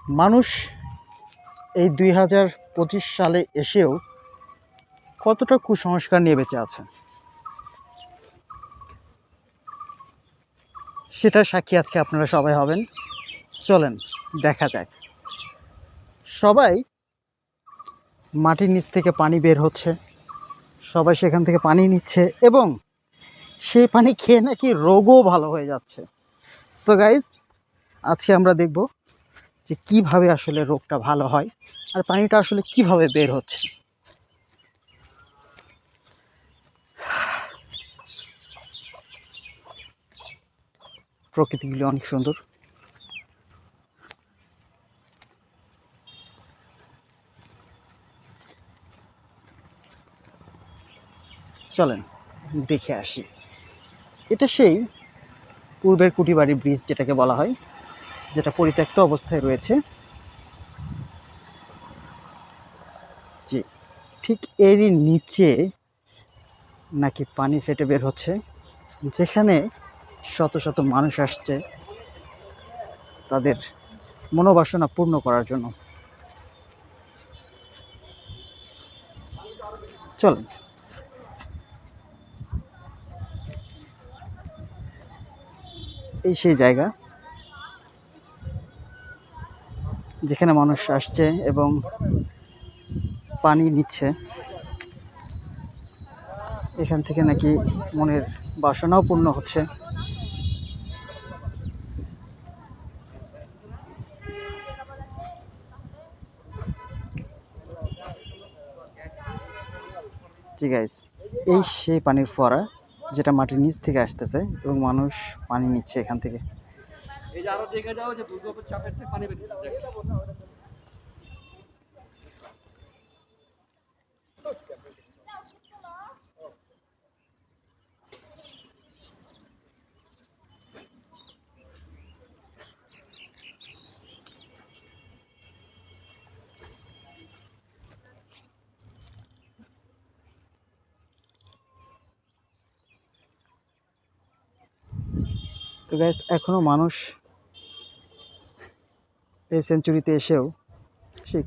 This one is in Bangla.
মানুষ এই 2025 সালে এসেও কতটা কুসংস্কার নিয়ে বেঁচে আছে সেটার সাক্ষী আজকে আপনারা সবাই হবেন। চলেন দেখা যাক। সবাই মাটির নিচ থেকে পানি বের হচ্ছে, সবাই সেখান থেকে পানি নিচ্ছে এবং সেই পানি খেয়ে নাকি রোগও ভালো হয়ে যাচ্ছে। সো গাইজ, আজকে আমরা দেখব যে কিভাবে আসলে রোগটা ভালো হয় আর পানিটা আসলে কিভাবে বের হচ্ছে। প্রকৃতিগুলি অনেক সুন্দর। চলেন দেখে আসি। এটা সেই পূর্বের কুটিবাড়ি ব্রিজ যেটাকে বলা হয়, যেটা পরিত্যক্ত অবস্থায় রয়েছে। জি, ঠিক এরই নিচে নাকি পানি ফেটে বের হচ্ছে, যেখানে শত শত মানুষ আসছে তাদের মনোবাসনা পূর্ণ করার জন্য। চলেন। এই সেই জায়গা যেখানে মানুষ আসছে এবং পানি নিচ্ছে। এখান থেকে নাকি মনের বাসনাও পূর্ণ হচ্ছে। জি গাইস, এই সেই পানির ফোয়ারা যেটা মাটির নিচ থেকে আসতেছে এবং মানুষ পানি নিচ্ছে এখান থেকে। এই যে আরো দেখে যাও যে দুর্গাপুর চাপের থেকে পানি বের হচ্ছে। তো গাইস, এখনো মানুষ এই সেঞ্চুরিতে এসেও সেই